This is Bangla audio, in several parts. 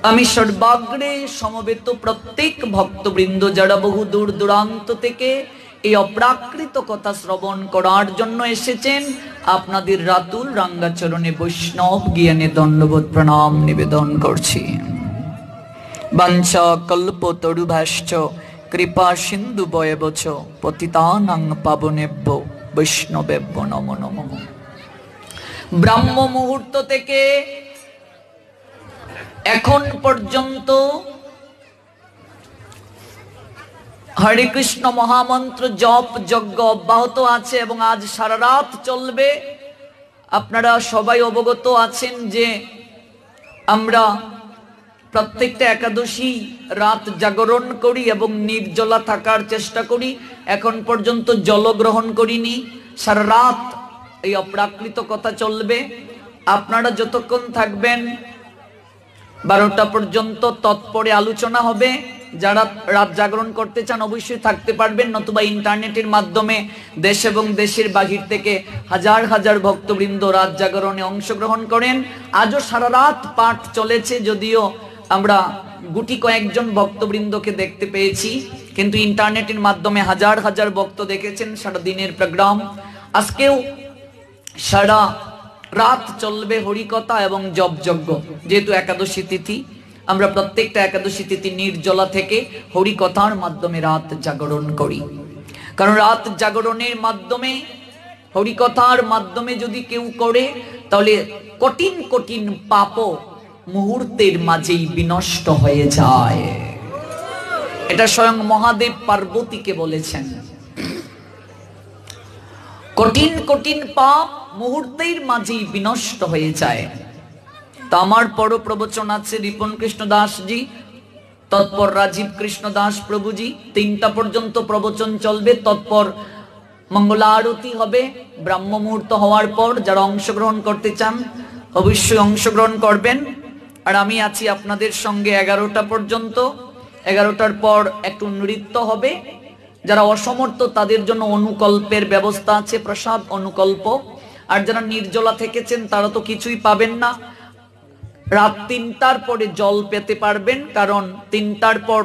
আমি সর্বাগ্রে সমবেত প্রত্যেক ভক্তবৃন্দ যারা বহু দূর দূরান্ত থেকে এই অপ্রাকৃত কথা শ্রবণ করার জন্য এসেছেন, আপনাদের রাতুল রাঙ্গাচরণে বৈষ্ণব জ্ঞানে দণ্ডবোধ প্রণাম নিবেদন করছি। বাঞ্ছা কল্পতরুভ্যাশ্চ কৃপা সিন্ধু বয়বচ পতিতানাং পাবনেভ্য বৈষ্ণবেভ্য নমো নমঃ। ব্রাহ্ম মুহূর্ত থেকে এখন পর্যন্ত হরে কৃষ্ণ মহামন্ত্র জপ যজ্ঞ অব্যাহত আছে এবং আজ সারা রাত চলবে। আপনারা সবাই অবগত আছেন যে আমরা প্রত্যেকটা একাদশী রাত জাগরণ করি এবং নির্জলা থাকার চেষ্টা করি। এখন পর্যন্ত জল গ্রহণ করিনি। সারা রাত এই অপ্রাকৃত কথা চলবে। আপনারা যতক্ষণ থাকবেন 12টা পর্যন্ত তৎপরে আলোচনা হবে। যারা রাত জাগরণ করতে চান অবশ্যই থাকতে পারবেন, নতুবা ইন্টারনেটের মাধ্যমে দেশ এবং দেশের বাহির থেকে হাজার হাজার ভক্তবৃন্দ রাত জাগরণে অংশগ্রহণ করেন। আজও সারা রাত পাঠ চলেছে, যদিও আমরা গুটি কয়েকজন ভক্তবৃন্দকে দেখতে পেয়েছি, কিন্তু ইন্টারনেটের মাধ্যমে হাজার হাজার ভক্ত দেখেছেন সারা দিনের প্রোগ্রাম। আজকেও সারা রাত চলবে হরিকথা এবং জপ যজ্ঞ। যেহেতু একাদশী তিথি, আমরা প্রত্যেকটা একাদশী তিথি নির্জলা থেকে হরিকথার মাধ্যমে রাত জাগরণ করি। কারণ রাত জাগরণের মাধ্যমে, হরিকথার মাধ্যমে যদি কেউ করে, তাহলে কঠিন কঠিন পাপও মুহূর্তের মাঝেই বিনষ্ট হয়ে যায়। এটা স্বয়ং মহাদেব পার্বতীকে বলেছেন, কঠিন কঠিন পাপ মুহূর্তের মাঝেই বিনষ্ট হয়ে যায়। তা আমার পর প্রবচন আছে রিপন কৃষ্ণ দাসজি, তৎপর রাজীব কৃষ্ণ দাস প্রভুজি। 3টা পর্যন্ত প্রবচন চলবে, তৎপর মঙ্গলা আরতি হবে। ব্রাহ্ম মুহূর্ত হওয়ার পর যারা অংশগ্রহণ করতে চান অবশ্যই অংশগ্রহণ করবেন। আর আমি আছি আপনাদের সঙ্গে 11টা পর্যন্ত। 11টার পর একটু নৃত্য হবে। যারা অসমর্থ তাদের জন্য অনুকল্পের ব্যবস্থা আছে, প্রসাদ অনুকল্প। আর যারা নির্জলা থেকেছেন তারা তো কিছুই পাবেন না। রাত 3টার পরে জল পেতে পারবেন, কারণ 3টার পর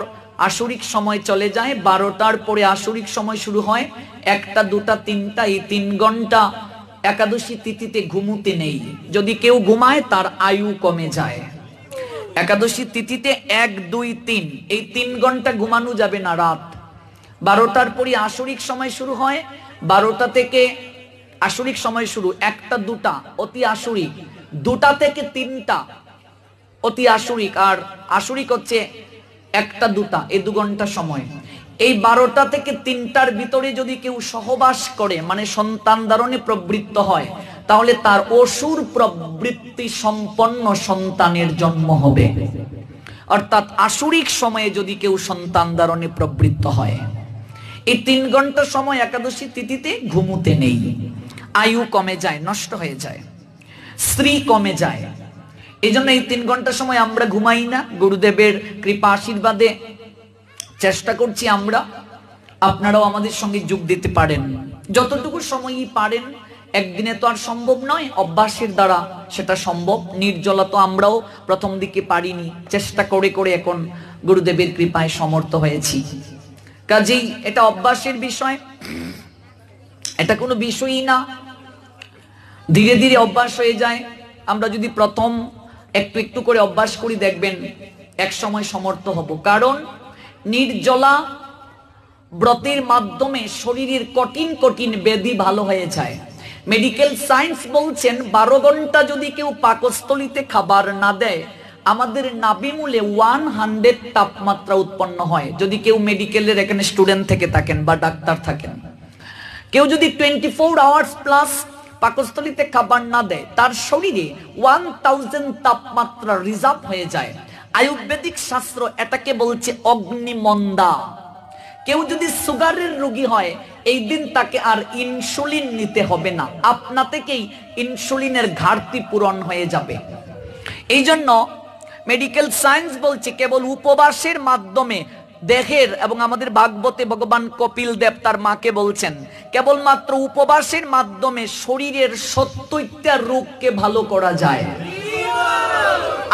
আসরিক সময় চলে যায়। 12টার পরে আসরিক সময় শুরু হয়। 1টা 2টা 3টা, এই 3 ঘন্টা একাদশী তিথিতে ঘুমুতে নেই। যদি কেউ ঘুমায় তার আয়ু কমে যায়। একাদশী তিথিতে 1 2 3 এই 3 ঘন্টা ঘুমানো যাবে না। রাত 12টার পরে আসরিক সময় শুরু হয়। 12টা থেকে আসরিক সময় শুরু। 1টা 2টা অতি আসরিক, 2টা থেকে 3টা অতি আসরিক, আর আসরিক হচ্ছে 1টা 2টা, এই 2 ঘন্টা সময়। এই 12টা থেকে 3টার ভিতরে যদি কেউ সহবাস করে, মানে সন্তান ধারণে প্রবৃত্ত হয়, তাহলে তার অসুর প্রবৃত্তি সম্পন্ন সন্তানের জন্ম হবে। অর্থাৎ আসরিক সময়ে যদি কেউ সন্তান ধারণে প্রবৃত্ত হয়, এই 3 ঘন্টা সময় একাদশী তিথিতে ঘুমুতে নেই। আয়ু কমে যায়, নষ্ট হয়ে যায়, স্ত্রী কমে যায়। এই জন্য এই 3 ঘন্টা সময় আমরা ঘুমাই না। গুরুদেবের কৃপা আশীর্বাদে চেষ্টা করছি আমরা। আপনারাও আমাদের সঙ্গে যোগ দিতে পারেন, যতটুকু সময়ই পারেন। একদিনে তো আর সম্ভব নয়, অভ্যাসের দ্বারা সেটা সম্ভব। নির্জলা তো আমরাও প্রথম দিকে পারিনি, চেষ্টা করে করে এখন গুরুদেবের কৃপায় সমর্থ হয়েছি। কাজেই এটা অভ্যাসের বিষয়, এটা কোনো বিষয়ই না। ধীরে ধীরে অভ্যাস হয়ে যায়। আমরা যদি প্রথম একটু একটু করে অভ্যাস করি, দেখবেন এক সময় সমর্থ হব। কারণ নির্জলা ব্রতের মাধ্যমে শরীরের কঠিন কঠিন ব্যাধি ভালো হয়ে যায়। মেডিকেল সায়েন্স বলছেন 12 ঘন্টা যদি কেউ পাকস্থলীতে খাবার না দেয়, আমাদের নাভিমূলে 100 তাপমাত্রা উৎপন্ন হয়। যদি কেউ মেডিকেলের এখানে স্টুডেন্ট থেকে থাকেন বা ডাক্তার থাকেন, কেউ যদি 24 আওয়ার্স প্লাস পাকস্থলীতে খাবার না দেয়, তার শরীরে 1000 তাপমাত্রা রিজার্ভ হয়ে যায়। আয়ুর্বেদিক শাস্ত্র এটাকে বলছে অগ্নিমন্দা। কেউ যদি সুগারের রোগী হয়, এই দিন তাকে আর ইনসুলিন নিতে হবে না, আপনা থেকেই ইনসুলিনের ঘাটতি পূরণ হয়ে যাবে। এই জন্য মেডিকেল সায়েন্স বলছে কেবল উপবাসের মাধ্যমে দেহের, এবং আমাদের ভাগবতে ভগবান কপিল দেব তার মাকে বলছেন কেবলমাত্র উপবাসের মাধ্যমে শরীরের 70টা রোগকে ভালো করা যায়।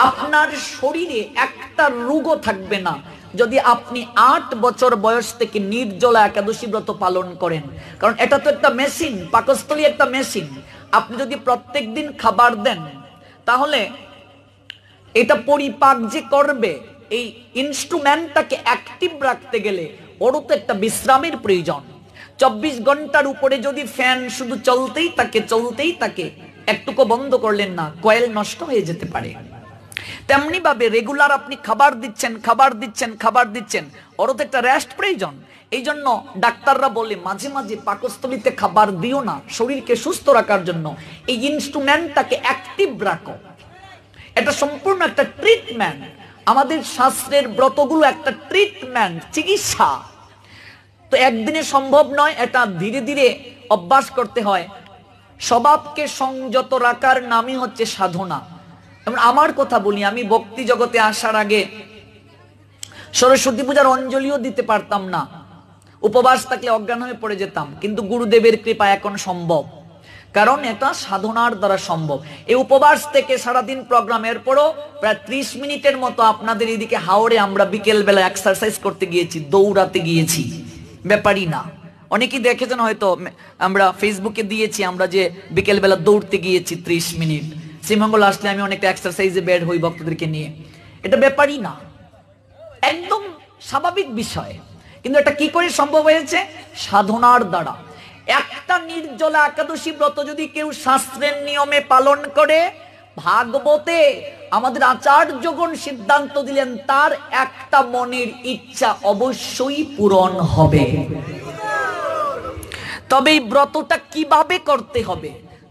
আপনার শরীরে একটা রোগও থাকবে না যদি আপনি 8 বছর বয়স থেকে নির্জলা একাদশী ব্রত পালন করেন। কারণ এটা তো একটা মেশিন, পাকস্থলী একটা মেশিন। আপনি যদি প্রত্যেক দিন খাবার দেন, তাহলে এটা পরিপাক যে করবে, এই ইনস্ট্রুমেন্টটাকে অ্যাক্টিভ রাখতে গেলে ওরও তো একটা বিশ্রামের প্রয়োজন। 24 ঘন্টার উপরে যদি ফ্যান শুধু চলতেই থাকে, একটুকু বন্ধ করলেন না, কয়েল নষ্ট হয়ে যেতে পারে। তেমনি ভাবে রেগুলার আপনি খাবার দিচ্ছেন, ওরও তো একটা রেস্ট প্রয়োজন। এই জন্য ডাক্তাররা বলে মাঝে মাঝে পাকস্থলীতে খাবার দিও না, শরীরকে সুস্থ রাখার জন্য এই ইনস্ট্রুমেন্টটাকে অ্যাক্টিভ রাখো। এটা সম্পূর্ণ একটা ট্রিটমেন্ট। আমাদের শাস্ত্রের ব্রতগুলো একটা ট্রিটমেন্ট, চিকিৎসা। তো একদিনে সম্ভব নয়, এটা ধীরে ধীরে অভ্যাস করতে হয়। স্বভাবকে সংযত রাখার নামই হচ্ছে সাধনা। আমার কথা বলি, আমি ভক্তি জগতে আসার আগে সরস্বতী পূজার অঞ্জলিও দিতে পারতাম না, উপবাস থাকলে অজ্ঞান হয়ে পড়ে যেতাম। কিন্তু গুরুদেবের কৃপা এখন সম্ভব, কারণ এটা সাধনার দ্বারা সম্ভব। এই উপবাস থেকে সারাদিন প্রোগ্রামের পরও প্রায় 30 মিনিটের মতো আপনাদের এদিকে হাওড়ে আমরা বিকেল বেলা এক্সারসাইজ করতে গিয়েছি, দৌড়াতে গিয়েছি। ব্যাপারই না, অনেকেই দেখেছেন হয়তো, আমরা ফেসবুকে দিয়েছি আমরা যে বিকেল বেলা দৌড়তে গিয়েছি 30 মিনিট। শ্রীমঙ্গল আসলে আমি অনেকটা এক্সারসাইজে বের হই ভক্তদেরকে নিয়ে। এটা ব্যাপারই না, একদম স্বাভাবিক বিষয়। কিন্তু এটা কি করে সম্ভব হয়েছে? সাধনার দ্বারা। একটা নির্জলা একাদশী ব্রত যদি কেউ শাস্ত্রের নিয়মে পালন করে, ভাগবতে আমাদের আচার্যগণ সিদ্ধান্ত দিলেন তার একটা মনের ইচ্ছা অবশ্যই পূরণ হবে। তবে এই ব্রতটা কিভাবে করতে হবে?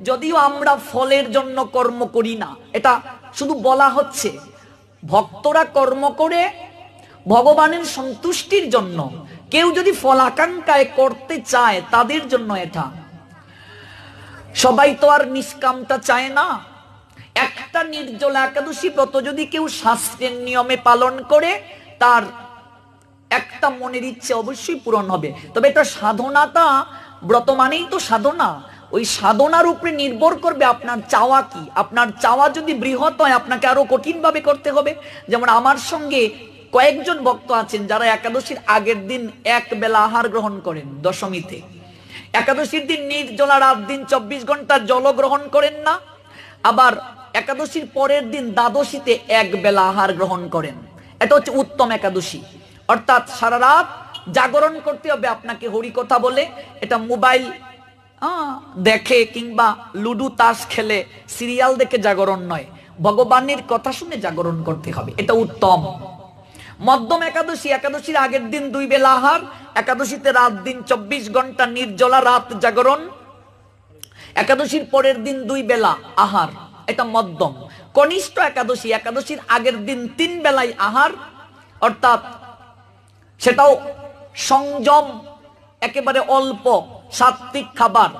যদিও আমরা ফলের জন্য কর্ম করি না, এটা শুধু বলা হচ্ছে। ভক্তরা কর্ম করে ভগবানের সন্তুষ্টির জন্য। কেউ যদি ফল আকাঙ্ক্ষায় করতে চায় তাদের জন্য এটা। সবাই তো আর নিষ্কামটা চায় না। একটা নির্জলা একাদশী ব্রত যদি কেউ শাস্ত্রের নিয়মে পালন করে, তার একটা মনের ইচ্ছে অবশ্যই পূরণ হবে। তবে এটা সাধনাটা, ব্রত মানেই তো সাধনা। ওই সাধনার উপরে নির্ভর করবে আপনার চাওয়া কি। আপনার চাওয়া যদি বৃহৎ হয়, আপনাকে আরো কঠিন ভাবে করতে হবে। যেমন আমার সঙ্গে কয়েকজন ভক্ত আছেন যারা একাদশীর আগের দিন এক বেলা আহার গ্রহণ করেন, দশমীতে। একাদশীর দিন নির্জলা, রাত দিন 24 ঘন্টা জল গ্রহণ করেন না। আবার একাদশীর পরের দিন দ্বাদশীতে এক বেলা আহার গ্রহণ করেন। এটা হচ্ছে উত্তম একাদশী। অর্থাৎ সারা রাত জাগরণ করতে হবে আপনাকে হরিকথা বলে। এটা মোবাইল দেখে কিংবা লুডু তাস খেলে, সিরিয়াল দেখে জাগরণ নয়, ভগবানের কথা শুনে জাগরণ করতে হবে। এটা উত্তম। মধ্যম একাদশী, একাদশীর আগের দিন 2 বেলা আহার, একাদশীতে রাত দিন 24 ঘন্টা নির্জলা, রাত জাগরণ। একাদশীর পরের দিন 2 বেলা আহার, এটা মধ্যম। কনিষ্ঠ একাদশী, একাদশীর আগের দিন 3 বেলায় আহার, অর্থাৎ সেটাও সংযম, একেবারে অল্প সাত্বিক খাবার।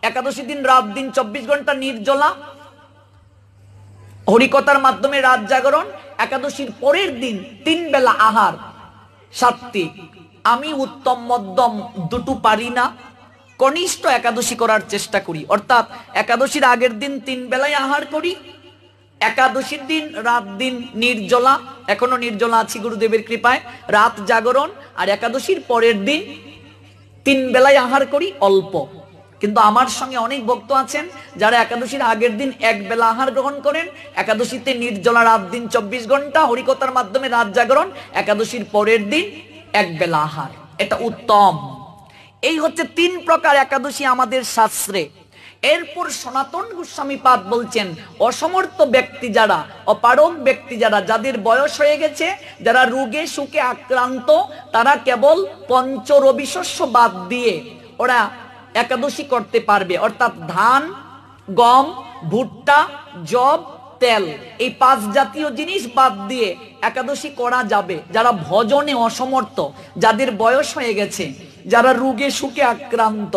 একাদশী দিন রাত দিন 24 ঘন্টা নির্জলা, হরিকথার মাধ্যমে রাত জাগরণ। একাদশীর পরের দিন 3 বেলা আহার, সাত্বিক। আমি উত্তম মধ্যম দুটো পারি না, কনিষ্ঠ একাদশী করার চেষ্টা করি। অর্থাৎ একাদশীর আগের দিন 3 বেলায় আহার করি, একাদশীর দিন রাত দিন নির্জলা, এখনো নির্জলা আছি গুরুদেবের কৃপায়, রাত জাগরণ। আর একাদশীর পরের দিন 3 বেলায় আহার করি, অল্প। কিন্তু আমার সঙ্গে অনেক ভক্ত আছেন যারা একাদশীর আগের দিন 1 বেলা আহার গ্রহণ করেন, একাদশীতে নির্জলা, রাত দিন 24 ঘন্টা, হরিকথার মাধ্যমে রাত জাগরণ, একাদশীর পরের দিন 1 বেলা আহার। এটা উত্তম। এই হচ্ছে 3 প্রকার একাদশী আমাদের শাস্ত্রে। এরপর সনাতন গোস্বামী পাদ বলছেন, অসমর্থ ব্যক্তি যারা, অপারগ ব্যক্তি যারা, যাদের বয়স হয়ে গেছে, যারা রোগে সুখে আক্রান্ত, তারা কেবল পঞ্চরবি শস্য বাদ দিয়ে ওরা একাদশী করতে পারবে। অর্থাৎ ধান, গম, ভুট্টা, জব, তেল, এই 5 জাতীয় জিনিস বাদ দিয়ে একাদশী করা যাবে। যারা ভজনে অসমর্থ, যাদের বয়স হয়ে গেছে, যারা রোগে সুখে আক্রান্ত,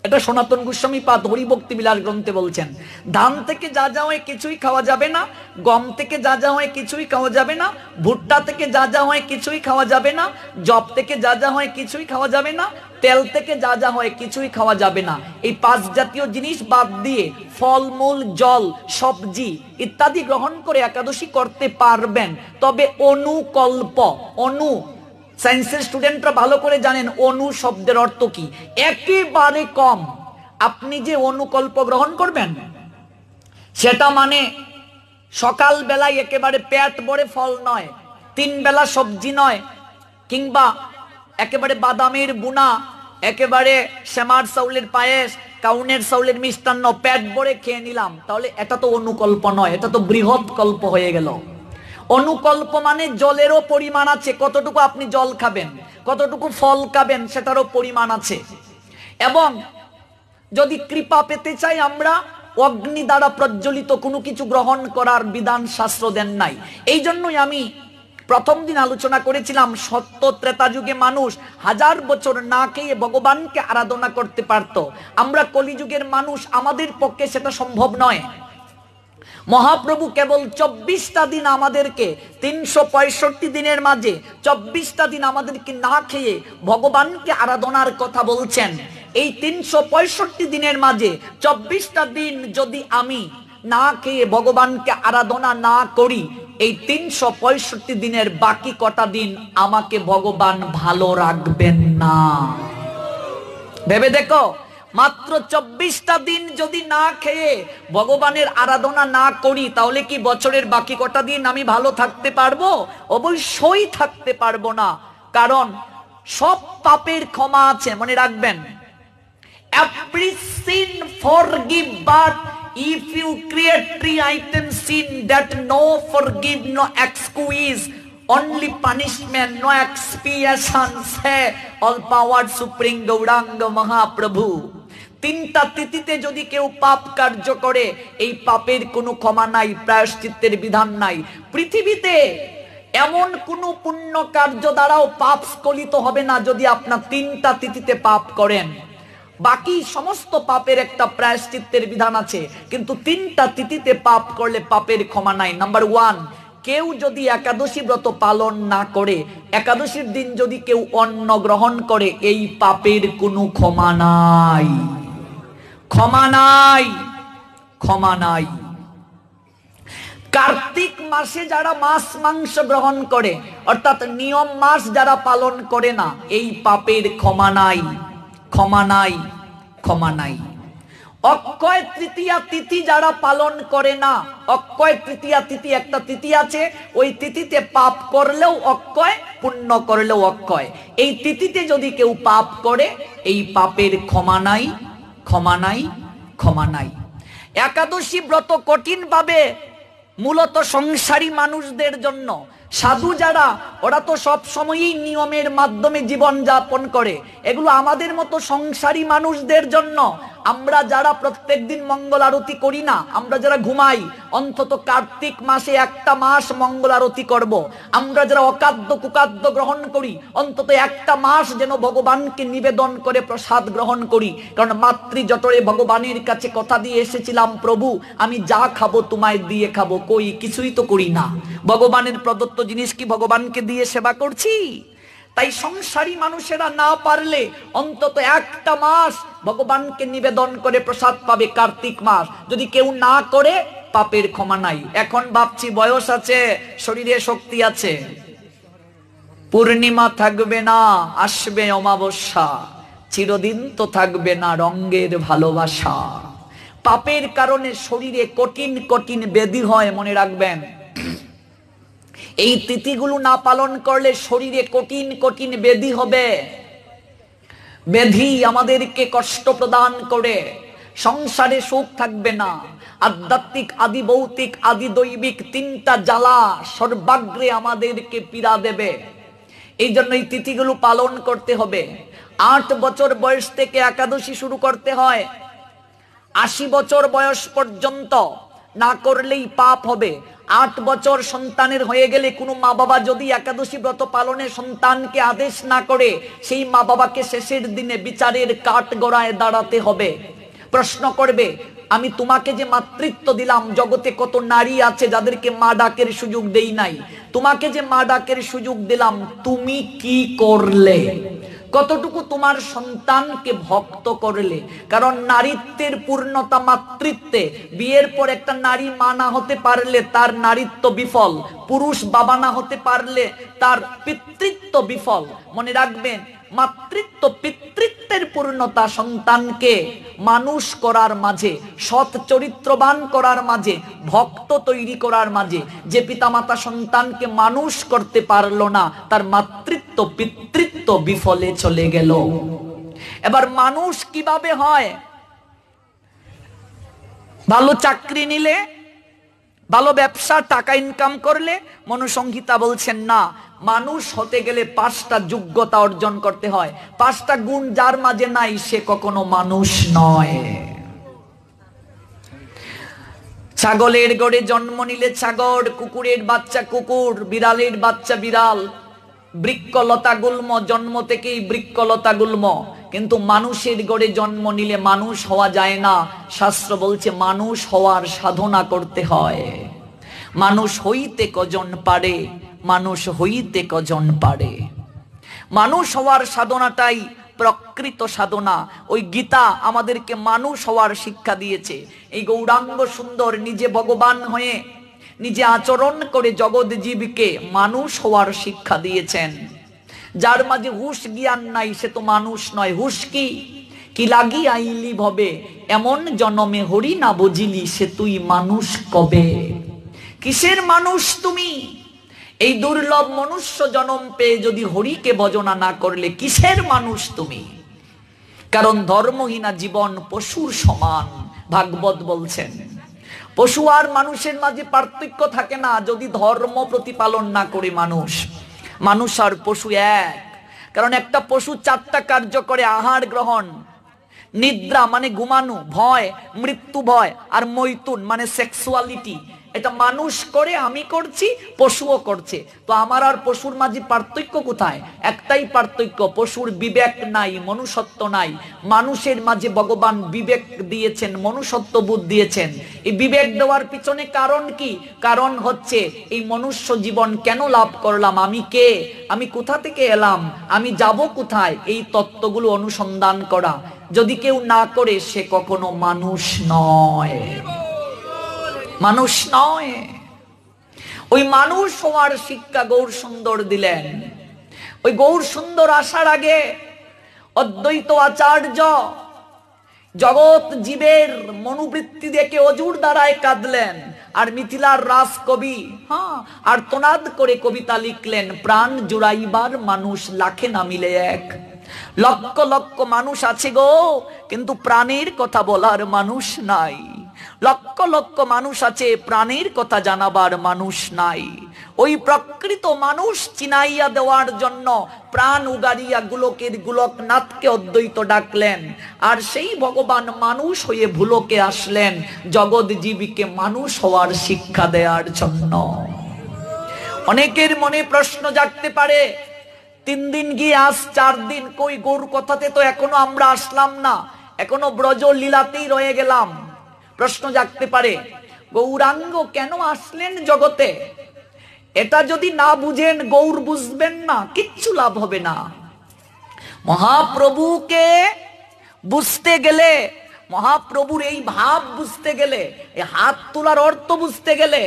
এটা সনাতন গোস্বামী পাদ হরিভক্তি বিলাস গ্রন্থে বলছেন। ধান থেকে যা যা হয় কিছুই খাওয়া যাবে না, গম থেকে যা যা হয় কিছুই খাওয়া যাবে না, ভুট্টা থেকে যা যা হয় কিছুই খাওয়া যাবে না, জব থেকে যা যা হয় কিছুই খাওয়া যাবে না, তেল থেকে যা যা হয় কিছুই খাওয়া যাবে না। এই 5 জাতীয় জিনিস বাদ দিয়ে ফলমূল, জল, সবজি ইত্যাদি গ্রহণ করে একাদশী করতে পারবেন। তবে অনুকল্প, অনু সায়েন্সের স্টুডেন্টরা ভালো করে জানেন অনু শব্দের অর্থ কি। একেবারে কম। আপনি যে অনুকল্প গ্রহণ করবেন সেটা মানে সকাল বেলায় একেবারে পেট ভরে ফল নয়, 3 বেলা সবজি নয়, কিংবা একেবারে বাদামের বুনা, একেবারে শ্যামার চাউলের পায়েস, কাউনের চাউলের মিষ্টান্ন পেট ভরে খেয়ে নিলাম, তাহলে এটা তো অনুকল্প নয়, এটা তো বৃহৎ কল্প হয়ে গেল। অনুকল্প মানে জলেরও পরিমাণ আছে, কতটুকু আপনি জল খাবেন, কতটুকু ফল খাবেন সেটারও পরিমাণ আছে। এবং যদি কৃপা পেতে চাই আমরা, অগ্নি দ্বারা প্রজ্বলিত কোনো কিছু গ্রহণ করার বিধান শাস্ত্র দেন নাই। এই জন্যই আমি প্রথম দিন আলোচনা করেছিলাম, সত্য ত্রেতা যুগে মানুষ 1000 বছর না খেয়ে ভগবানকে আরাধনা করতে পারত। আমরা কলিযুগের মানুষ, আমাদের পক্ষে সেটা সম্ভব নয়। মহাপ্রভু কেবল 24টা দিন আমাদেরকে, 365 দিনের মাঝে 24টা দিন আমাদেরকে না খেয়ে ভগবানকে আরাধনার কথা বলছেন। এই 365 দিনের মাঝে 24টা দিন যদি আমি না খেয়ে ভগবানকে আরাধনা না করি, এই 365 দিনের বাকি কটা দিন আমাকে ভগবান ভালো রাখবেন না। ভেবে দেখো, মাত্র 24টা দিন যদি না খেয়ে ভগবানের আরাধনা না করি, তাহলে কি বছরের বাকি কটা দিন আমি ভালো থাকতে পারবো? অবশ্যই থাকতে পারবো না। কারণ সব পাপের ক্ষমা আছে, মনে রাখবেন। Every sin forgive, but if you create 3 item sin, that no forgive, no excuse, only punishment, no expiation, say all power supreme Gauranga Mahaprabhu। 3টা তিথিতে যদি কেউ পাপ কার্য করে, এই পাপের কোনো ক্ষমা নাই, প্রায়শ্চিত্তের বিধান নাই। পৃথিবীতে এমন কোন পুণ্য কার্য দ্বারাও পাপ স্খলিত হবে না যদি আপনার 3টা তিথিতে পাপ করেন। বাকি সমস্ত পাপের একটা প্রায়শ্চিত্তের বিধান আছে, কিন্তু 3টা তিথিতে পাপ করলে পাপের ক্ষমা নাই। নাম্বার 1, কেউ যদি একাদশী ব্রত পালন না করে, একাদশীর দিন যদি কেউ অন্ন গ্রহণ করে, এই পাপের কোনো ক্ষমা নাই, ক্ষমা নাই, ক্ষমা নাই। কার্তিক মাসে যারা মাছ মাংস গ্রহণ করে, অর্থাৎ নিয়ম মাস যারা পালন করে না, এই পাপের ক্ষমা নাই, ক্ষমা নাই, ক্ষমা নাই। অক্ষয় তৃতীয়া তিথি যারা পালন করে না, অক্ষয় তৃতীয়া তিথি একটা তিথি আছে, ওই তিথিতে পাপ করলেও অক্ষয়, পুণ্য করলেও অক্ষয়। এই তিথিতে যদি কেউ পাপ করে, এই পাপের ক্ষমা নাই, ক্ষমা নাই, ক্ষমা নাই। একাদশী ব্রত কঠিন ভাবে মূলত সংসারী মানুষদের জন্য। সাধু যারা, ওরা তো সব সময়ই নিয়মের মাধ্যমে জীবন যাপন করে, এগুলো আমাদের মতো সংসারী মানুষদের জন্য। আমরা যারা প্রত্যেকদিন মঙ্গল আরতি করি না, আমরা যারা ঘুমাই, অন্তত কার্তিক মাসে একটা মাস মঙ্গল আরতি করব। আমরা যারা অখাদ্য কুখাদ্য গ্রহণ করি, অন্তত একটা মাস যেন ভগবানকে নিবেদন করে প্রসাদ গ্রহণ করি। কারণ মাতৃ জঠরে ভগবানের কাছে কথা দিয়ে এসেছিলাম, প্রভু আমি যা খাবো তোমায় দিয়ে খাবো, কই কিছুই তো করি না। ভগবানের প্রদত্ত জিনিস কি ভগবানকে দিয়ে সেবা করছি? তাই সংসারী মানুষেরা না পারলে অন্তত একটা মাস ভগবানকে নিবেদন করে প্রসাদ পাবে, কার্তিক মাস। যদি কেউ না করে, পাপের ক্ষমা নাই। এখন ভাবছি বয়স আছে, শরীরে শক্তি আছে, পূর্ণিমা থাকবে না, আসবে অমাবস্যা, চিরদিন তো থাকবে না রঙের ভালোবাসা। পাপের কারণে শরীরে কঠিন কঠিন ব্যাধি হয়, মনে রাখবেন। এই তিথিগুলো না পালন করলে শরীরে কঠিন কঠিন ব্যাধি হবে। ব্যাধি আমাদেরকে কষ্ট প্রদান করে, সংসারে সুখ থাকবে না। আধ্যাত্মিক, আদি ভৌতিক, আদি দৈবিক 3টা জ্বালা সর্বাগ্রে আমাদেরকে পীড়া দেবে। এই জন্য এই তিথিগুলো পালন করতে হবে। 8 বছর বয়স থেকে একাদশী শুরু করতে হয়, 80 বছর বয়স পর্যন্ত না করলেই পাপ হবে। 8 বছর সন্তানের হয়ে গেলে কোনো মা বাবা যদি একাদশী ব্রত পালনে সন্তানকে আদেশ না করে, সেই মা বাবাকে শেষের দিনে বিচারের কাঠগড়ায় দাঁড়াতে হবে। প্রশ্ন করবে, আমি তোমাকে যে মাতৃত্ব দিলাম, জগতে কত নারী আছে যাদেরকে মা ডাকের সুযোগ দেই নাই, তোমাকে যে মা ডাকের সুযোগ দিলাম, তুমি কি করলে? কতটুকু তোমার সন্তানকে ভক্ত করলে? কারণ নারীত্বের পূর্ণতা মাতৃত্বে। বিয়ের পর একটা নারী মা না হতে পারলে তার নারীত্ব বিফল, পুরুষ বাবা না হতে পারলে তার পিতৃত্ব বিফল। মনে রাখবেন, মাতৃত্ব পিতৃত্বের পূর্ণতা সন্তানকে মানুষ করার মাঝে, সৎ চরিত্রবান করার মাঝে, ভক্ত তৈরি করার মাঝে। যে পিতামাতা সন্তানকে মানুষ করতে পারলো না, তার মাতৃত্ব পিতৃত্ব বিফলে চলে গেল। এবার মানুষ কিভাবে হয়? ভালো চাকরি নিলে, ভালো ব্যবসা, টাকা ইনকাম করলে? মনুসংহিতা বলছেন না, মানুষ হতে গেলে 5টা যোগ্যতা অর্জন করতে হয়। 5টা গুণ যার মাঝে নাই, সে কখনো মানুষ নয়। ছাগলের গড়ে জন্ম নিলে ছাগল, কুকুরের বাচ্চা কুকুর, বিড়ালের বাচ্চা বিড়াল, বৃক্ষলতা গুল্ম, জন্ম থেকেই বৃক্ষলতা গুল্ম। কিন্তু মানুষের গড়ে জন্ম নিলে মানুষ হওয়া যায় না। শাস্ত্র বলছে মানুষ হওয়ার সাধনা করতে হয়। মানুষ হইতে কজন পারে, মানুষ হইতে কজন পারে। মানুষ হওয়ার সাধনাটাই প্রকৃত সাধনা। ওই গীতা আমাদেরকে মানুষ হওয়ার শিক্ষা দিয়েছে। এই গৌরাঙ্গ সুন্দর নিজে ভগবান হয়ে নিজে আচরণ করে জগৎ জীবকে মানুষ হওয়ার শিক্ষা দিয়েছেন। যার মাঝে হুশ জ্ঞান নাই, সে তো মানুষ নয়। হুশ কি? কি লাগি আইলি ভবে, এমন জনমে হরি না বুঝিলি, সে তুই মানুষ কবে? কিসের মানুষ তুমি? এই দুর্লভ মনুষ্য জনম পেয়ে যদি হরিকে ভজনা না করলে কিসের মানুষ তুমি? কারণ ধর্মহীনা জীবন পশুর সমান, ভাগবত বলছেন। পশু আর মানুষের মাঝে পার্থক্য থাকে না যদি ধর্ম প্রতিপালন না করে মানুষ। মানুষ আর পশু এক। কারণ একটা পশু 4টা কার্য করে: আহার গ্রহণ, নিদ্রা মানে ঘুমানো, ভয়, মৃত্যু ভয়, আর মৈথুন মানে সেক্সুয়ালিটি। এটা মানুষ করে, আমি করছি, পশুও করছে। তো আমার আর পশুর মাঝে পার্থক্য কোথায়? একটাই পার্থক্য, পশুর বিবেক নাই, মনুষ্যত্ব নাই। মানুষের মাঝে ভগবান বিবেক দিয়েছেন, মনুষ্যত্ব বোধ দিয়েছেন। এই বিবেক দেওয়ার পিছনে কারণ কি? কারণ হচ্ছে এই মনুষ্য জীবন কেন লাভ করলাম, আমি কে, আমি কোথা থেকে এলাম, আমি যাব কোথায়, এই তত্ত্বগুলো অনুসন্ধান করা। যদি কেউ না করে, সে কখনো মানুষ নয়, মানুষ নয়। ওই মানুষ হওয়ার শিক্ষা গৌর সুন্দর দিলেন। ওই গৌর সুন্দর আসার আগে অদ্বৈত আচার্য জগৎ জীবের মনোবৃত্তি দেখে অজুর দ্বারায় কাঁদলেন। আর মিথিলার রাস কবি আর্তনাদ করে কবিতা লিখলেন: প্রাণ জুড়াইবার মানুষ লাখে না মিলে এক। লক্ষ লক্ষ মানুষ আছে গো, কিন্তু প্রাণের কথা বলার মানুষ নাই। লক্ষ লক্ষ মানুষ আছে, প্রাণের কথা জানাবার মানুষ নাই। ওই প্রকৃত মানুষ চিনাইয়া দেওয়ার জন্য প্রাণ উগারিয়া গোলকের গোলকনাথকে অদ্বৈত ডাকলেন। আর সেই ভগবান মানুষ হয়ে ভুলোকে আসলেন জগৎ জীবীকে মানুষ হওয়ার শিক্ষা দেওয়ার জন্য। অনেকের মনে প্রশ্ন জাগতে পারে, 3 দিন গিয়ে আজ 4 দিন, কই গৌর কথাতে তো এখনো আমরা আসলাম না, এখনো ব্রজ লীলাতেই রয়ে গেলাম। প্রশ্ন জাগতে পারে, গৌরাঙ্গ কেন আসলেন জগতে? এটা যদি না বুঝেন, গৌর বুঝবেন না, কিচ্ছু লাভ হবে না। মহাপ্রভুকে বুঝতে গেলে, মহাপ্রভুর এই ভাব বুঝতে গেলে, এই হাত তোলার অর্থ বুঝতে গেলে,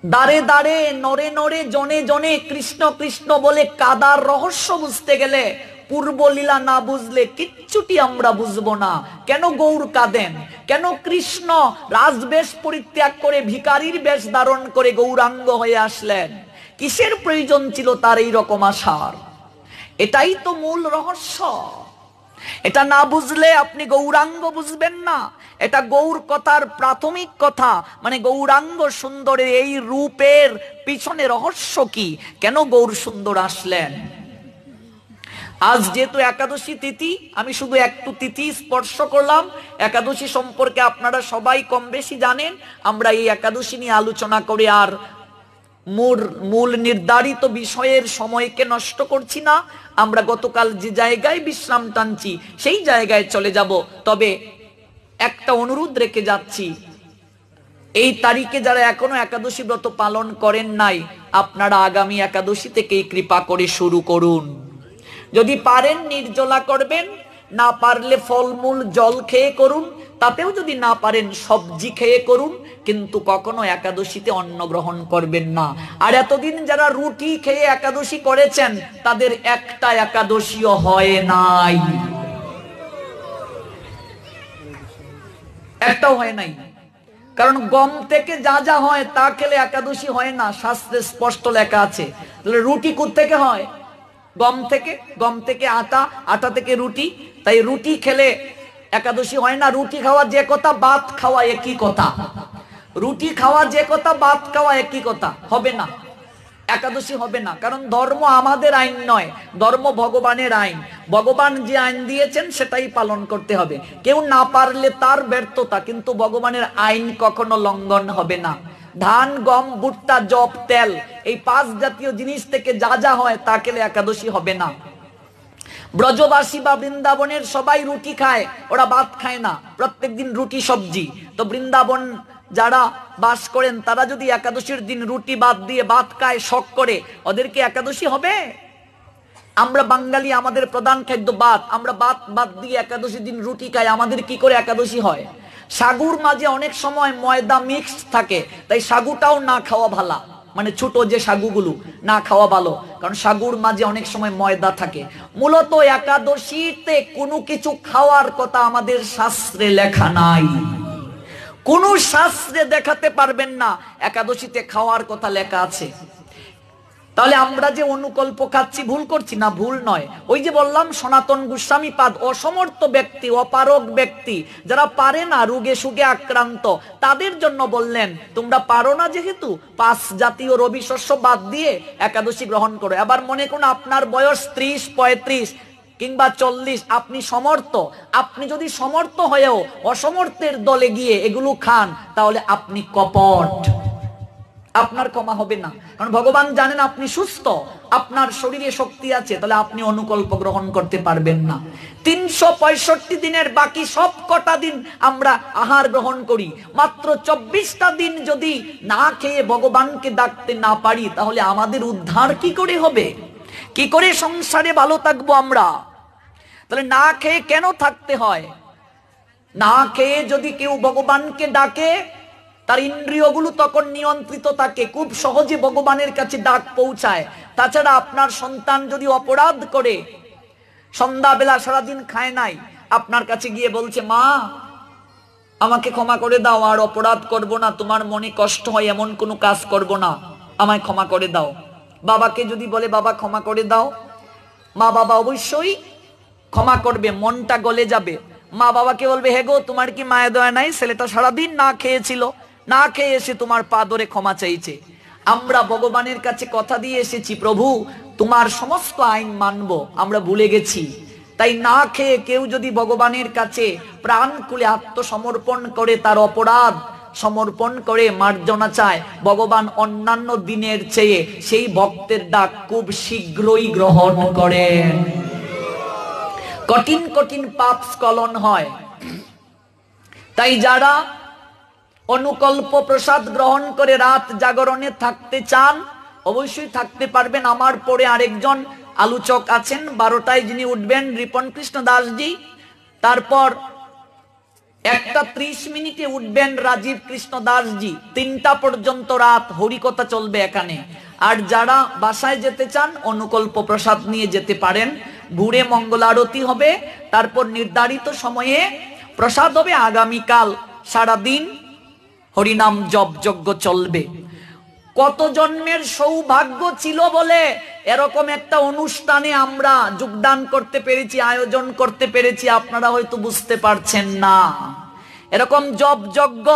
দাঁড়ে দাঁড়ে নরে নরে জনে জনে কৃষ্ণ কৃষ্ণ বলে কাদার রহস্য বুঝতে গেলে, পূর্ব লীলা না বুঝলে কিচ্ছুটি আমরা বুঝবো না। কেন গৌর কাঁদেন? কেন কৃষ্ণ রাজবেশ পরিত্যাগ করে ভিখারির বেশ ধারণ করে গৌরাঙ্গ হয়ে আসলেন? কিসের প্রয়োজন ছিল তার এই রকম আসার? এটাই তো মূল রহস্য। এটা না বুঝলে আপনি গৌরাঙ্গ বুঝবেন না। এটা গৌর কথার প্রাথমিক কথা, মানে গৌরাঙ্গ সুন্দরের এই রূপের পিছনে রহস্য কি, কেন গৌর সুন্দর আসলেন। আজ যেহেতু একাদশী তিথি, আমি শুধু একটু তিথি স্পর্শ করলাম। একাদশী সম্পর্কে আপনারা সবাই কম বেশি জানেন। আমরা এই একাদশী নিয়ে আলোচনা করে আর মূল নির্ধারিত বিষয়ের সময়কে নষ্ট করছি না। আমরা গতকাল যে জায়গায় বিশ্রাম টানছি সেই জায়গায় চলে যাব। তবে একটা অনুরোধ রেখে যাচ্ছি, এই তারিখে যারা এখনো একাদশী ব্রত পালন করেন নাই, আপনারা আগামী একাদশী থেকেই কৃপা করে শুরু করুন। যদি পারেন নির্জলা করবেন, না পারলে ফলমূল জল খেয়ে করুন, তাতেও যদি না পারেন সবজি খেয়ে করুন, কিন্তু কখনো একাদশীতে অন্ন গ্রহণ করবেন না। আর এতদিন যারা রুটি খেয়ে একাদশী করেছেন তাদের একটা একাদশীও হয় নাই, একটাও হয় নাই। কারণ গম থেকে যা যা হয় তা খেলে একাদশী হয় না, শাস্ত্রে স্পষ্ট লেখা আছে। তাহলে রুটি কোত্থেকে হয়? গম থেকে। গম থেকে আটা, আটা থেকে রুটি। তাই রুটি খেলে একাদশী হয় না। রুটি খাওয়া যে কথা, ভাত খাওয়া একই কথা। রুটি খাওয়া যে কথা, ভাত খাওয়া একই কথা। হবে না, একাদশী হবে না। কারণ ধর্ম আমাদের আইন নয়, ধর্ম ভগবানের আইন। ভগবান যে আইন দিয়েছেন সেটাই পালন করতে হবে। কেউ না পারলে তার ব্যর্থতা, কিন্তু ভগবানের আইন কখনো লঙ্ঘন হবে না। ধান, গম, ভুট্টা, জব, তেল, এই 5 জাতীয় জিনিস থেকে যা যা হয় তা খেলে একাদশী হবে না। ব্রজবাসী বা বৃন্দাবনের সবাই রুটি খায়, ওরা ভাত খায় না, প্রত্যেকদিন রুটি সবজি। তো বৃন্দাবন যারা বাস করেন তারা যদি একাদশীর দিন রুটি বাদ দিয়ে ভাত খায় শখ করে, ওদেরকে একাদশী হবে? আমরা বাঙালি, আমাদের প্রধান খাদ্য ভাত, আমরা ভাত বাদ দিয়ে একাদশীর দিন রুটি খাই, আমাদের কি করে একাদশী হয়? সাগুর মাঝে অনেক সময় ময়দা মিক্সড থাকে, তাই সাগুটাও না খাওয়া ভালো। মানে ছোট যে সাগুগুলো না খাওয়া ভালো, কারণ সাগুর মাঝে অনেক সময় ময়দা থাকে। মূলত একাদশীতে কোনো কিছু খাওয়ার কথা আমাদের শাস্ত্রে লেখা নাই। কোন শাস্ত্রে দেখাতে পারবেন না একাদশীতে খাওয়ার কথা লেখা আছে। তাহলে আমরা যে অনুকল্প খাচ্ছি ভুল করছি না? ভুল নয়। ওই যে বললাম সনাতন গোস্বামী পাদ অসমর্থ ব্যক্তি, অপারগ ব্যক্তি, যারা পারে না, রোগে সুগে আক্রান্ত, তাদের জন্য বললেন তোমরা পারো না যেহেতু 5 জাতীয় রবি শস্য বাদ দিয়ে একাদশী গ্রহণ করো। এবার মনে করুন আপনার বয়স 30, 35 কিংবা 40, আপনি সমর্থ। আপনি যদি সমর্থ হয়েও অসমর্থের দলে গিয়ে এগুলো খান, তাহলে আপনি কপট, আপনার ক্ষমা হবে না। কারণ ভগবান জানেন আপনি সুস্থ, আপনার শরীরে শক্তি আছে, তাহলে আপনি অনুকল্প গ্রহণ করতে পারবেন না। 365 দিনের বাকি সব কটা দিন আমরা আহার গ্রহণ করি, মাত্র 24টা দিন যদি না খেয়ে ভগবানকে ডাকতে না পারি, তাহলে আমাদের উদ্ধার কি করে হবে? কি করে সংসারে ভালো থাকবো আমরা? তাহলে না খেয়ে কেন থাকতে হয়? না খেয়ে যদি কেউ ভগবানকে ডাকে, তার ইন্দ্রিয়গুলো তখন নিয়ন্ত্রিত থাকে, খুব সহজে ভগবানের কাছে ডাক পৌঁছায়। তাছাড়া আপনার সন্তান যদি অপরাধ করে, সন্ধ্যাবেলা সারাদিন খায় নাই, আপনার কাছে গিয়ে বলছে মা আমাকে ক্ষমা করে দাও, আর অপরাধ করব না, তোমার মনে কষ্ট হয় এমন কোনো কাজ করব না, আমায় ক্ষমা করে দাও। বাবাকে যদি বলে বাবা ক্ষমা করে দাও, মা বাবা অবশ্যই ক্ষমা করবে, মনটা গলে যাবে। মা বাবাকে বলবে হে গো তোমার কি মায়া দয়া নাই, ছেলেটা সারাদিন না খেয়েছিল, না খেয়ে এসে তোমার পা ধরে ক্ষমা চাইছে। আমরা ভগবানের কাছে কথা দিয়ে এসেছি প্রভু তোমার সমস্ত আইন মানব, আমরা ভুলে গেছি। তাই না খেয়ে কেউ যদি ভগবানের কাছে প্রাণ খুলে আত্মসমর্পণ করে, তার অপরাধ সমর্পণ করে মার্জনা চায়, ভগবান অন্যান্য দিনের চেয়ে সেই ভক্তের ডাক খুব শীঘ্রই গ্রহণ করেন। কঠিন কঠিন পাপ স্খলন হয়। তাই যারা অনুকল্প প্রসাদ গ্রহণ করে রাত জাগরণে থাকতে চান অবশ্যই থাকতে পারবেন। আমার পরে আরেকজন আলোচক আছেন 12টায়, যিনি উঠবেন রিপন কৃষ্ণ দাসজি। তারপর 1:30 উঠবেন রাজীব কৃষ্ণ দাসজি। 3টা পর্যন্ত রাত হরিকথা চলবে এখানে। আর যারা বাসায় যেতে চান অনুকল্প প্রসাদ নিয়ে যেতে পারেন। ভোরে মঙ্গল আরতি হবে, তারপর নির্ধারিত সময়ে প্রসাদ হবে। আগামীকাল সারাদিন হরিনাম জপ যজ্ঞ চলবে। কত জন্মের সৌভাগ্য ছিল বলে এরকম একটা অনুষ্ঠানে আমরা যোগদান করতে পেরেছি, আয়োজন করতে পেরেছি, আপনারা হয়তো বুঝতে পারছেন না। এরকম জপ যজ্ঞ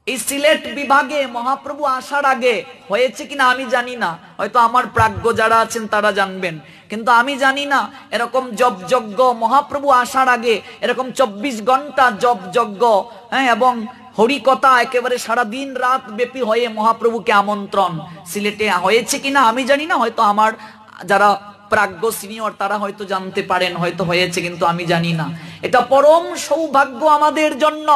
এই সিলেট বিভাগে মহাপ্রভু আসার আগে হয়েছে কিনা আমি জানি না, হয়তো আমার প্রাজ্ঞ যারা আছেন তারা জানবেন, কিন্তু আমি জানি না এরকম জপ যজ্ঞ মহাপ্রভু আসার আগে এরকম 24 ঘন্টা জপ যজ্ঞ, হ্যাঁ, এবং হরিকথা একেবারে সারা দিন রাত ব্যাপী হয়ে মহাপ্রভুকে আমন্ত্রণ সিলেটে হয়েছে কিনা আমি জানি না, হয়তো আমার যারা প্রাজ্ঞ সিনিয়র তারা হয়তো জানতে পারেন, হয়তো হয়েছে, কিন্তু আমি জানি না। এটা পরম সৌভাগ্য আমাদের জন্য।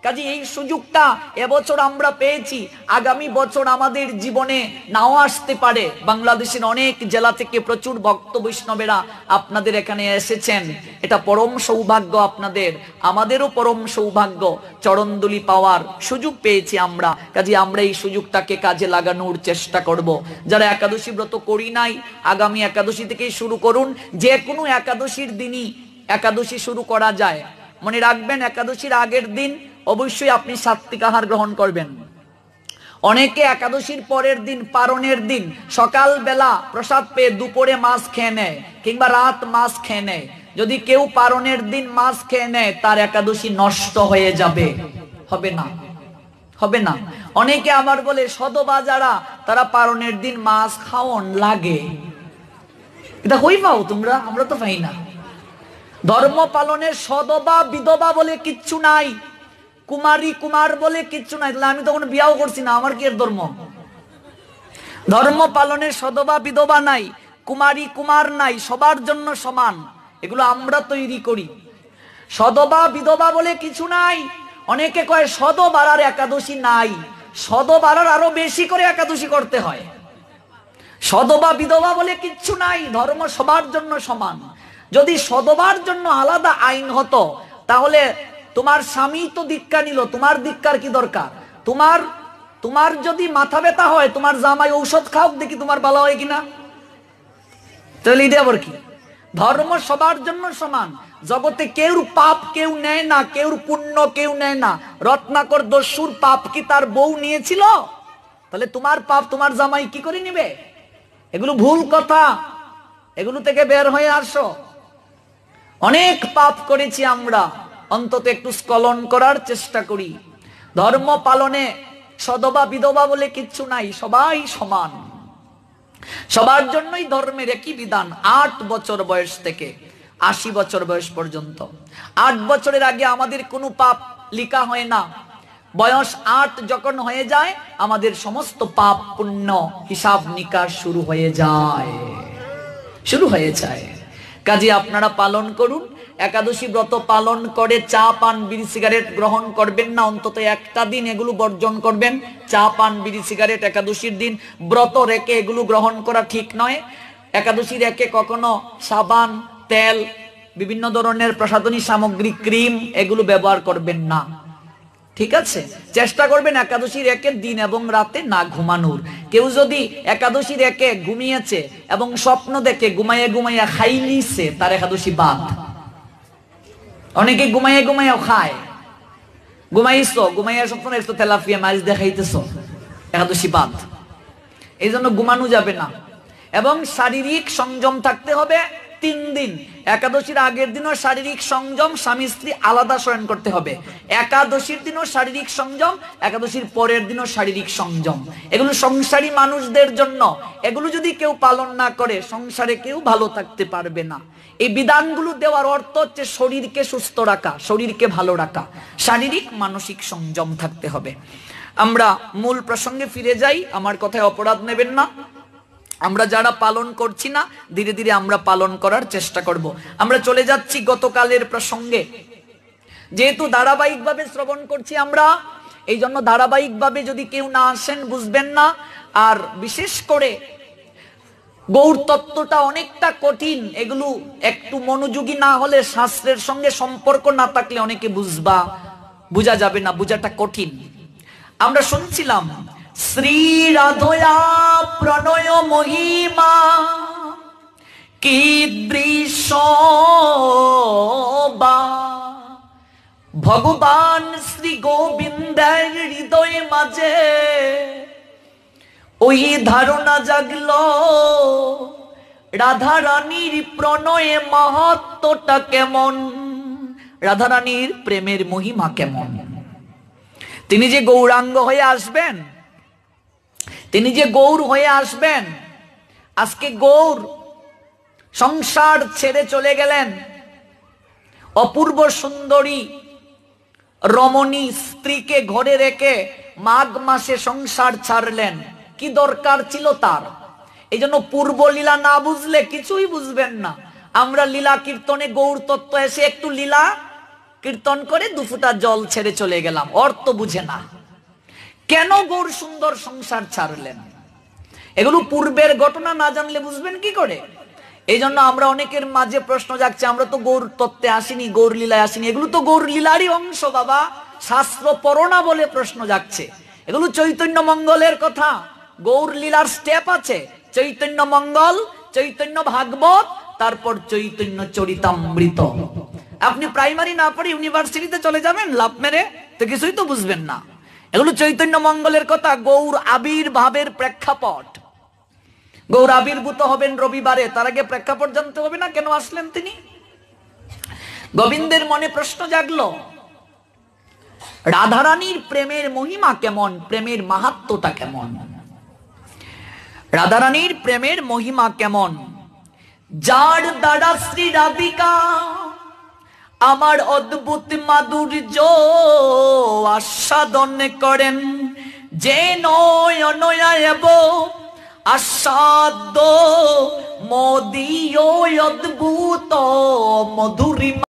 কাজে এই সুযোগটা এবছর আমরা পেয়েছি, আগামী বছর আমাদের জীবনে নাও আসতে পারে। বাংলাদেশের অনেক জেলা থেকে প্রচুর ভক্ত বৈষ্ণবেরা আপনাদের এখানে এসেছেন, এটা পরম সৌভাগ্য আপনাদের, আমাদেরও পরম সৌভাগ্য। চরণদুলি পাওয়ার সুযোগ পেয়েছি আমরা, কাজে আমরা এই সুযোগটাকে কাজে লাগানোর চেষ্টা করব। যারা একাদশী ব্রত করি নাই, আগামী একাদশী থেকেই শুরু করুন। যে কোনো একাদশীর দিনই একাদশী শুরু করা যায়। মনে রাখবেন, একাদশীর আগের দিন অবশ্যই আপনি সাত্বিক আহার গ্রহণ করবেন। অনেকে একাদশীর পরের দিন, পারণের দিন সকাল বেলা প্রসাদ পেয়ে দুপুরে মাছ খেয়ে নেয়, কিংবা রাত মাছ খেয়ে নেয়। যদি কেউ পারণের দিন মাছ খেয়ে নেয়, তার একাদশী নষ্ট হয়ে যাবে, হবে না, হবে না। অনেকে আবার বলে সদবা যারা, তারা পারণের দিন মাছ খাওয়ন লাগে। এটা হই পাও তোমরা? আমরা তো পাই না। ধর্ম পালনের সদবা বিধবা বলে কিচ্ছু নাই, কুমারী কুমার বলে কিচ্ছু নাই। আমি তখন বিয়াও করছি না, আমার কি এর ধর্ম? ধর্ম পালনের সদবা বিধবা নাই, কুমারী কুমার নাই, সবার জন্য সমান। এগুলো আমরা তৈরি করি। সদবা বিধবা বলে কিছু নাই। অনেকে কয় সদবার একাদশী নাই, সদবার আরো বেশি করে একাদশী করতে হয়। সদবা বিধবা বলে কিচ্ছু নাই, ধর্ম সবার জন্য সমান। যদি সদবার জন্য আলাদা আইন হতো, তাহলে তোমার স্বামী তো দীক্ষা নিল, তোমার দীক্ষার কি দরকার? তোমার যদি মাথা ব্যথা হয়, তোমার জামাই ঔষধ খাও, দেখি তোমার ভালো হয় কিনা। তাহলে এটা আবার কি? ধর্ম সবার জন্য সমান। জগতে কেউ পাপ কেউ নেয় না, কেউ পুণ্য কেউ নেয় না। রত্নাকর দস্যুর পাপ কি তার বউ নিয়েছিল? তাহলে তোমার পাপ তোমার জামাই কি করে নিবে? এগুলো ভুল কথা, এগুলো থেকে বের হয়ে আসো। অনেক পাপ করেছি আমরা, অন্তত একটু স্খলন করার চেষ্টা করি। ধর্ম পালনে সদবা বিধবা বলে কিচ্ছু নাই, সবাই সমান। সবার জন্যই ধর্মের একই বিধান। 8 বছর বয়স থেকে 80 বছর বয়স পর্যন্ত। 8 বছরের আগে আমাদের কোনো পাপ লিখা হয় না। বয়স 8 যখন হয়ে যায়, আমাদের সমস্ত পাপ পুণ্য হিসাব নিকাশ শুরু হয়ে যায়। কাজে আপনারা পালন করুন। একাদশী ব্রত পালন করে চা পান বিড়ি সিগারেট গ্রহণ করবেন না, অন্তত একটা দিন এগুলো বর্জন করবেন। চা পান বিড়ি সিগারেট একাদশীর দিন ব্রত রেখে এগুলো গ্রহণ করা ঠিক নয়। একাদশী রেখে কখনো সাবান, তেল, বিভিন্ন ধরনের প্রসাধনী সামগ্রী, ক্রিম এগুলো ব্যবহার করবেন না, ঠিক আছে? চেষ্টা করবেন একাদশী রেখে দিন এবং রাতে না ঘুমানোর। কেউ যদি একাদশী রেখে ঘুমিয়েছে এবং স্বপ্ন দেখে ঘুমাইয়া খাইলিছে, তার একাদশী বাদ। অনেকে ঘুমাইয়াও খায়। ঘুমাইয়া স্বপ্ন দেখছো তেলাপিয়া মাছ দেখাইতেছ, একাদশী বাদ। এই জন্য ঘুমানো যাবে না। এবং শারীরিক সংযম থাকতে হবে 3 দিন। একাদশীর আগের দিনও শারীরিক সংযম, স্বামী স্ত্রী আলাদা শয়ন করতে হবে। একাদশীর দিনও শারীরিক সংযম, একাদশীর পরের দিনও শারীরিক সংযম। এগুলো সংসারী মানুষদের জন্য। এগুলো যদি কেউ পালন না করে, সংসারে কেউ ভালো থাকতে পারবে না। এই বিধানগুলো দেওয়ার অর্থ হচ্ছে শরীরকে সুস্থ রাখা, শরীরকে ভালো রাখা। শারীরিক মানসিক সংযম থাকতে হবে। আমরা মূল প্রসঙ্গে ফিরে যাই, আমার কথায় অপরাধ নেবেন না। আমরা যারা পালন করছি না, ধীরে ধীরে আমরা পালন করার চেষ্টা করব। আমরা চলে যাচ্ছি গতকালের প্রসঙ্গে। যেহেতু ধারাবাহিকভাবে শ্রবণ করছি আমরা, এই জন্য ধারাবাহিকভাবে যদি কেউ না আসেন বুঝবেন না। আর বিশেষ করে গৌর তত্ত্বটা অনেকটা কঠিন, এগুলো একটু মনোযোগী না হলে, শাস্ত্রের সঙ্গে সম্পর্ক না থাকলে অনেকে বুঝা যাবে না, বুঝাটা কঠিন। আমরা শুনছিলাম শ্রী রাধয়া প্রণয় মহিমা কীদৃশ বা, ভগবান শ্রী গোবিন্দের হৃদয় মাঝে ওই ধারণা জাগলো, রাধারানীর প্রণয়ে মাহাত্ম্যটা কেমন, রাধারানীর প্রেমের মহিমা কেমন। তিনি যে গৌরাঙ্গ হয়ে আসবেন, তিনি যে গৌর হয়ে আসবেন। আজকে গৌর সংসার ছেড়ে চলে গেলেন, অপূর্ব সুন্দরী রমণী স্ত্রীকে ঘরে রেখে মাঘ মাসে সংসার ছাড়লেন। কি দরকার ছিল তার? এই জন্য পূর্ব লীলা না বুঝলে কিছুই বুঝবেন না। আমরা লীলা কীর্তনে গৌর তত্ত্ব এসে একটু লীলা কীর্তন করে দুফুটা জল ছেড়ে চলে গেলাম, অর্থ বুঝে না। কেন গৌর সুন্দর সংসার ছাড়লেন? এগুলো পূর্বের ঘটনা না জানলে বুঝবেন কি করে? এই জন্য আমরা অনেকের মাঝে প্রশ্ন জাগছে, আমরা তো গৌর তত্ত্বে আসিনি, গৌর লীলায় আসিনি। এগুলো তো গৌর লীলারই অংশ বাবা, শাস্ত্র পড়ো না বলে প্রশ্ন জাগছে। এগুলো চৈতন্য মঙ্গলের কথা। গৌর লীলার স্টেপ আছে, চৈতন্য মঙ্গল, চৈতন্য ভাগবত, তারপর চৈতন্য চরিতামৃত। আপনি প্রাইমারি না পড়ে ইউনিভার্সিটিতে চলে যাবেন লাভ মেরে, তো কিছুই তো বুঝবেন না। এগুলো চৈতন্য মঙ্গলের কথা, গৌর আবির্ভাবের প্রেক্ষাপট। গৌর আবির্ভূত হবেন রবিবারে, তার আগে প্রেক্ষাপট জানতে হবে না, কেন আসলেন তিনি। গোবিন্দের মনে প্রশ্ন জাগলো, রাধারানীর প্রেমের মহিমা কেমন, প্রেমের মাহাত্ম্যটা কেমন? রাধারানীর প্রেমের মহিমা কেমন? যার দ্বারা শ্রী রাধিকা আমার অদ্ভুত মাধুর্য আস্বাদন করেন, যে নয়নয়াব আস্বাদ মোদীয় অদ্ভুত মধুরিমা।